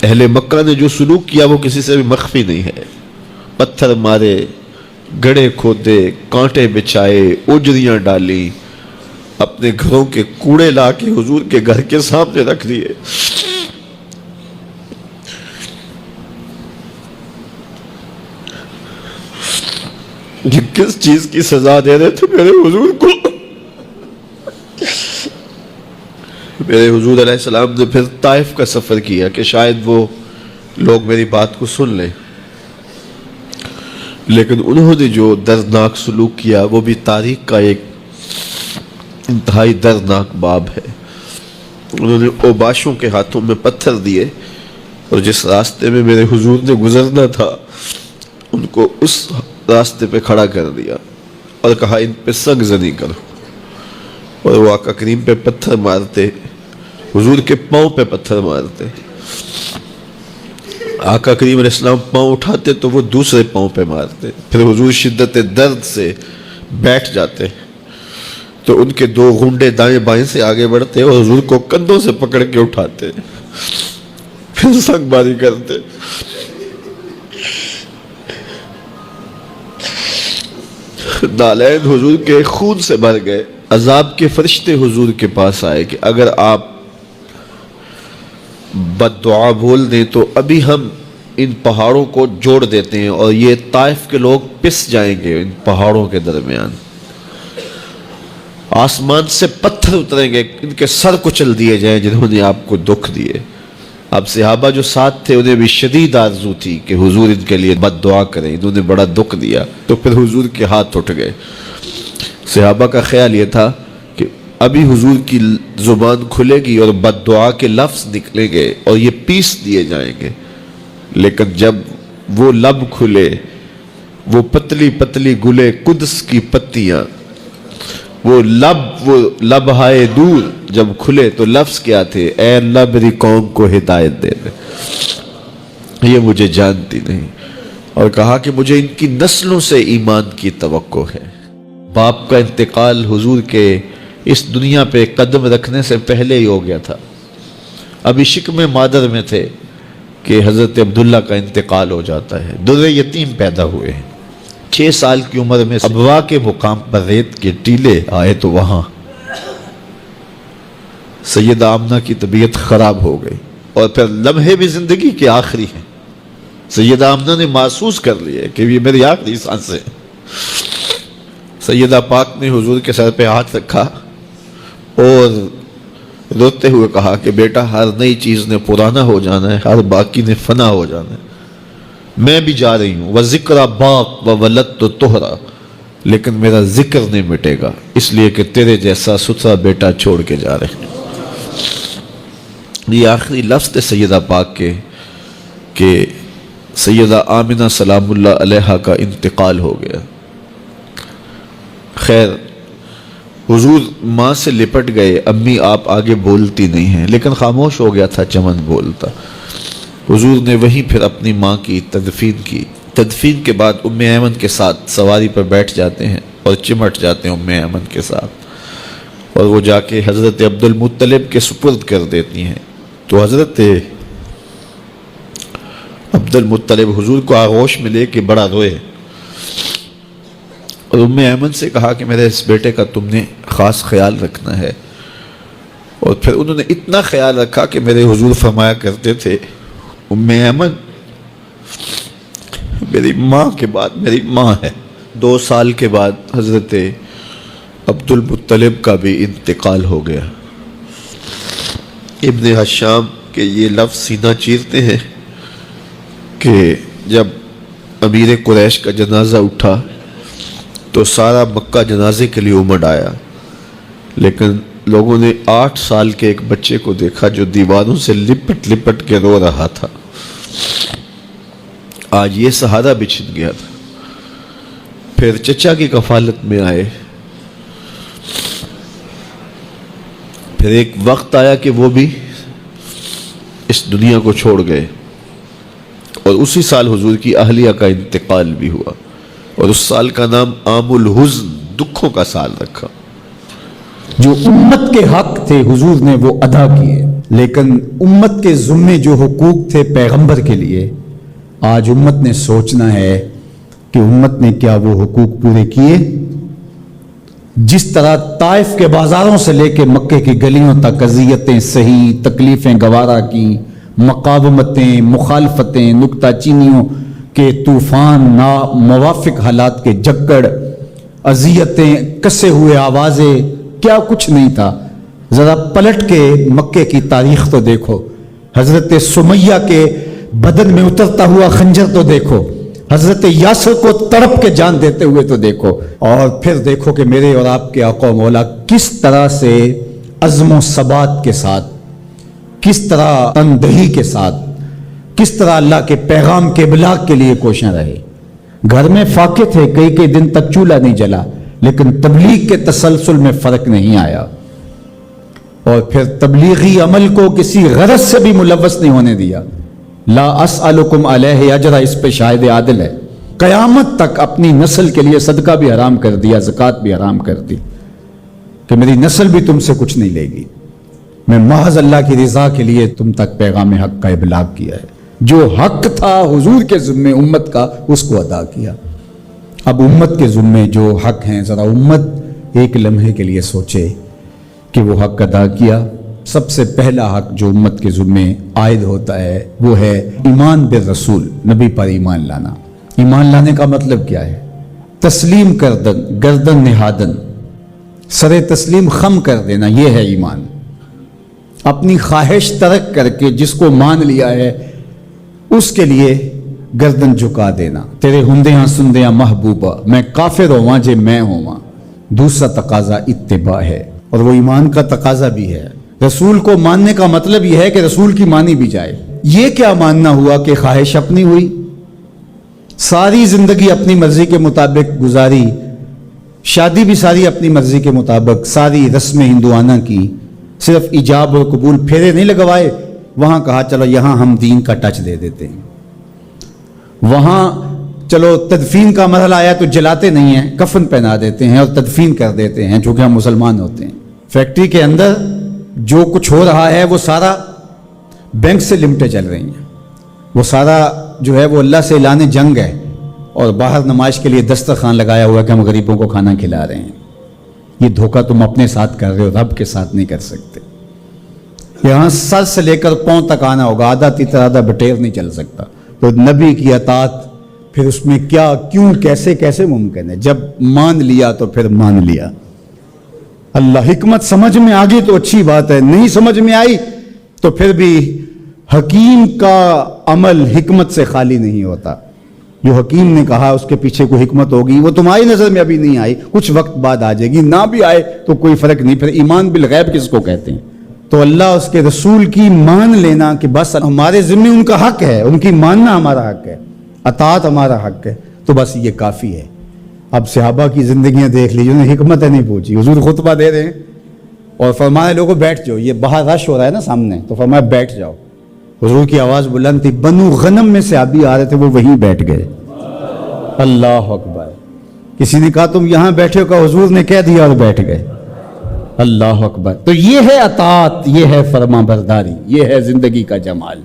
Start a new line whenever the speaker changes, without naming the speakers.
اہل مکہ نے جو سلوک کیا وہ کسی سے بھی مخفی نہیں ہے. پتھر مارے، گڑھے کھودے، کانٹے بچھائے، اجریاں ڈالی، اپنے گھروں کے کوڑے لا کے حضور کے گھر کے سامنے رکھ دیے. یہ کس چیز کی سزا دے رہے تھے میرے حضور کو؟ میرے حضور علیہ السلام نے پھر طائف کا سفر کیا کہ شاید وہ لوگ میری بات کو سن لیں، لیکن انہوں نے جو دردناک سلوک کیا وہ بھی تاریخ کا ایک انتہائی دردناک باب ہے. انہوں نے اوباشوں کے ہاتھوں میں پتھر دیے اور جس راستے میں میرے حضور نے گزرنا تھا ان کو اس راستے پہ کھڑا کر دیا اور کہا ان پہ سنگ زنی کرو، اور وہ آقا کریم پہ پتھر مارتے، حضور کے پاؤں پہ پتھر مارتے. آقا کریم علیہ السلام پاؤں اٹھاتے تو وہ دوسرے پاؤں پہ مارتے. پھر حضور شدت درد سے بیٹھ جاتے تو ان کے دو گھنڈے دائیں بائیں سے آگے بڑھتے اور حضور کو کندھوں سے پکڑ کے اٹھاتے، پھر سنگ باری کرتے. نالین حضور کے خون سے بھر گئے. عذاب کے فرشتے حضور کے پاس آئے کہ اگر آپ بد دعا بول دیں تو ابھی ہم ان پہاڑوں کو جوڑ دیتے ہیں اور یہ طائف کے لوگ پس جائیں گے ان پہاڑوں کے درمیان. آسمان سے پتھر اتریں گے، ان کے سر کچل دیے جائیں جنہوں نے آپ کو دکھ دیے. اب صحابہ جو ساتھ تھے انہیں بھی شدید آرزو تھی کہ حضور ان کے لیے بد دعا کریں، انہوں نے بڑا دکھ دیا. تو پھر حضور کے ہاتھ اٹھ گئے. صحابہ کا خیال یہ تھا کہ ابھی حضور کی زبان کھلے گی اور بد دعا کے لفظ نکلیں گے اور یہ پیس دیے جائیں گے. لیکن جب وہ لب کھلے، وہ پتلی پتلی گلے قدس کی پتیاں، وہ لب ہائے دور جب کھلے تو لفظ کیا تھے؟ اے اللہ میری قوم کو ہدایت دے دے، یہ مجھے جانتی نہیں. اور کہا کہ مجھے ان کی نسلوں سے ایمان کی توقع ہے. باپ کا انتقال حضور کے اس دنیا پہ قدم رکھنے سے پہلے ہی ہو گیا تھا. ابھی شکم مادر میں تھے کہ حضرت عبداللہ کا انتقال ہو جاتا ہے. در یتیم پیدا ہوئے ہیں. 6 سال کی عمر میں ابوا کے مقام پر ریت کے ٹیلے آئے تو وہاں سیدہ آمنہ کی طبیعت خراب ہو گئی اور پھر لمحے بھی زندگی کے آخری ہیں. سیدہ آمنہ نے محسوس کر لیا کہ یہ میری آخری سانسیں. سیدہ پاک نے حضور کے سر پہ ہاتھ رکھا اور روتے ہوئے کہا کہ بیٹا ہر نئی چیز نے پرانا ہو جانا ہے، ہر باقی نے فنا ہو جانا ہے. میں بھی جا رہی ہوں. وَذِكْرَ بَاق وَوَلَدْتُ طُهْرًا، لیکن میرا ذکر نہیں مٹے گا اس لیے کہ تیرے جیسا ستھرا بیٹا چھوڑ کے جا رہے ہیں. یہ آخری لفظ تھے سیدہ پاک کے کہ سیدہ آمنہ سلام اللہ علیہا کا انتقال ہو گیا. خیر حضور ماں سے لپٹ گئے. امی آپ آگے بولتی نہیں ہیں، لیکن خاموش ہو گیا تھا چمن بولتا. حضور نے وہیں پھر اپنی ماں کی تدفین کی. تدفین کے بعد ام ایمن کے ساتھ سواری پر بیٹھ جاتے ہیں اور چمٹ جاتے ہیں ام ایمن کے ساتھ، اور وہ جا کے حضرت عبد المطلب کے سپرد کر دیتی ہیں. تو حضرت عبد المطلب حضور کو آغوش میں لے کے بڑا روئے اور ام ایمن سے کہا کہ میرے اس بیٹے کا تم نے خاص خیال رکھنا ہے. اور پھر انہوں نے اتنا خیال رکھا کہ میرے حضور فرمایا کرتے تھے ام ایمن میری ماں کے بعد میری ماں ہے. 2 سال کے بعد حضرت عبد المطلب کا بھی انتقال ہو گیا. ابن حشام کے یہ لفظ سینہ چیرتے ہیں کہ جب امیر قریش کا جنازہ اٹھا تو سارا مکہ جنازے کے لیے امڑ آیا، لیکن لوگوں نے 8 سال کے ایک بچے کو دیکھا جو دیواروں سے لپٹ لپٹ کے رو رہا تھا. آج یہ سہارا بچھن گیا تھا. پھر چچا کی کفالت میں آئے. پھر ایک وقت آیا کہ وہ بھی اس دنیا کو چھوڑ گئے، اور اسی سال حضور کی اہلیہ کا انتقال بھی ہوا، اور اس سال کا نام عام الحزن، دکھوں کا سال رکھا.
جو امت کے حق تھے حضور نے وہ ادا کیے. لیکن امت کے ذمے جو حقوق تھے پیغمبر کے لیے، آج امت نے سوچنا ہے کہ امت نے کیا وہ حقوق پورے کیے؟ جس طرح طائف کے بازاروں سے لے کے مکے کی گلیوں تک اذیتیں سہی، تکلیفیں گوارا کی، مقاومتیں، مخالفتیں، نکتہ چینیوں کے طوفان، ناموافق حالات کے جکڑ، اذیتیں، کسے ہوئے آوازیں، کیا کچھ نہیں تھا۔ ذرا پلٹ کے مکے کی تاریخ تو دیکھو، حضرت سمیہ کے بدن میں اترتا ہوا خنجر تو دیکھو، حضرت یاسر کو تڑپ کے جان دیتے ہوئے تو دیکھو، اور پھر دیکھو کہ میرے اور آپ کے آقا و مولا کس طرح سے عزم و ثبات کے ساتھ، کس طرح تندہی کے ساتھ، کس طرح اللہ کے پیغام کے ابلاغ کے لیے کوشاں رہے۔ گھر میں فاقے تھے، کئی دن تک چولہا نہیں جلا، لیکن تبلیغ کے تسلسل میں فرق نہیں آیا، اور پھر تبلیغی عمل کو کسی غرض سے بھی ملوث نہیں ہونے دیا۔ لا اسألکم علیہ اجرا، اس پہ شاہد عادل ہے۔ قیامت تک اپنی نسل کے لیے صدقہ بھی حرام کر دیا، زکوٰۃ بھی حرام کر دی، کہ میری نسل بھی تم سے کچھ نہیں لے گی، میں محض اللہ کی رضا کے لیے تم تک پیغام حق کا ابلاغ کیا ہے۔ جو حق تھا حضور کے ذمے امت کا، اس کو ادا کیا۔ اب امت کے ذمے جو حق ہیں، ذرا امت ایک لمحے کے لیے سوچے کہ وہ حق ادا کیا۔ سب سے پہلا حق جو امت کے ذمے عائد ہوتا ہے وہ ہے ایمان بالرسول، نبی پر ایمان لانا۔ ایمان لانے کا مطلب کیا ہے؟ تسلیم کردن، گردن نہادن، سر تسلیم خم کر دینا، یہ ہے ایمان۔ اپنی خواہش ترک کر کے جس کو مان لیا ہے اس کے لیے گردن جھکا دینا۔ تیرے ہندیاں سندیاں محبوبہ، میں کافر ہوا جے میں ہوا۔ دوسرا تقاضا اتباع ہے، اور وہ ایمان کا تقاضا بھی ہے۔ رسول کو ماننے کا مطلب یہ ہے کہ رسول کی مانی بھی جائے۔ یہ کیا ماننا ہوا کہ خواہش اپنی ہوئی، ساری زندگی اپنی مرضی کے مطابق گزاری، شادی بھی ساری اپنی مرضی کے مطابق، ساری رسمیں ہندوانہ کی، صرف ایجاب اور قبول، پھیرے نہیں لگوائے، وہاں کہا چلو یہاں ہم دین کا ٹچ دے دیتے ہیں، وہاں چلو تدفین کا مرحلہ آیا تو جلاتے نہیں ہیں، کفن پہنا دیتے ہیں اور تدفین کر دیتے ہیں چونکہ ہم مسلمان ہوتے ہیں۔ فیکٹری کے اندر جو کچھ ہو رہا ہے وہ سارا بینک سے لمٹیں چل رہی ہیں، وہ سارا جو ہے وہ اللہ سے اعلان جنگ ہے، اور باہر نمائش کے لیے دسترخوان لگایا ہوا کہ ہم غریبوں کو کھانا کھلا رہے ہیں۔ یہ دھوکہ تم اپنے ساتھ کر رہے ہو، رب کے ساتھ نہیں کر سکتے۔ یہاں سر سے لے کر پاؤں تک آنا ہوگا، آدھا تیتر آدھا بٹیر نہیں چل سکتا۔ تو نبی کی اطاعت پھر اس میں کیا، کیوں، کیسے کیسے ممکن ہے؟ جب مان لیا تو پھر مان لیا۔ اللہ حکمت سمجھ میں آ گئی تو اچھی بات ہے، نہیں سمجھ میں آئی تو پھر بھی حکیم کا عمل حکمت سے خالی نہیں ہوتا۔ جو حکیم نے کہا اس کے پیچھے کوئی حکمت ہوگی، وہ تمہاری نظر میں ابھی نہیں آئی، کچھ وقت بعد آ جائے گی، نہ بھی آئے تو کوئی فرق نہیں۔ پھر ایمان بالغیب کس کو کہتے ہیں؟ تو اللہ اس کے رسول کی مان لینا کہ بس ہمارے ذمہ ان کا حق ہے، ان کی ماننا ہمارا حق ہے، اطاعت ہمارا حق ہے، تو بس یہ کافی ہے۔ اب صحابہ کی زندگیاں دیکھ لیجیے، انہیں حکمت نہیں پوچھی۔ حضور خطبہ دے رہے ہیں اور فرمایا لوگوں بیٹھ جاؤ، یہ باہر رش ہو رہا ہے نا سامنے، تو فرمایا بیٹھ جاؤ۔ حضور کی آواز بلند تھی، بنو غنم میں سے صحابی آ رہے تھے، وہ وہیں بیٹھ گئے۔ اللہ اکبر۔ کسی نے کہا تم یہاں بیٹھے ہو، کہ حضور نے کہہ دیا اور بیٹھ گئے۔ اللہ اکبر۔ تو یہ ہے اطاعت، یہ ہے فرما برداری، یہ ہے زندگی کا جمال۔